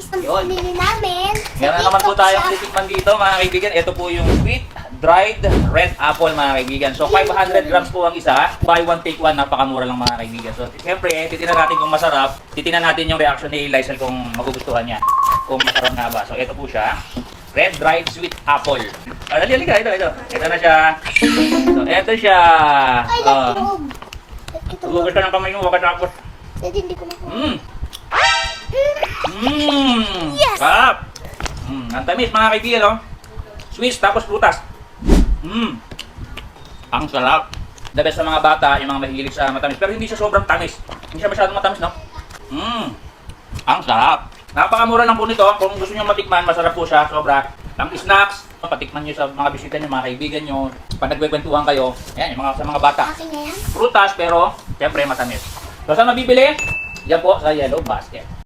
matamis ang Yun. pinili namin. Meron na naman po tayong titikman dito mga kaibigan. Ito po yung sweet dried red apple mga kaibigan. So 500 grams po ang isa. Buy one take one. Napakamura lang mga kaibigan. So siyempre, titignan natin kung masarap. Titignan natin yung reaction ni Lysel kung magugustuhan niya. Kung masarap nga ba. So ito po siya. Red dried sweet apple. Dali ka. Ito. Ito na siya. So ito siya. Ay, nag-tube. Ito mo. Huwag ka ng kamay mo. Huwag ka tapos. Daddy, hindi ko makuha. Yes! Sarap! Ang tamis mga kaibigan, oh. Swiss tapos prutas. Ang sarap. The best sa mga bata, yung mga mahilig sa matamis. Pero hindi siya sobrang tamis. Hindi siya masyadong matamis, no? Ang sarap. Napakamura lang po nito. Kung gusto nyo matikman, masarap po siya. Sobra. Ang snacks, patikman nyo sa mga bisita nyo, mga kaibigan nyo. Pag nagkwekwentuhan kayo, ayan, yung mga, sa mga bata. Akin na yan. Prutas, pero siyempre matamis. So saan mabibili? Diyan po sa Yellow Basket.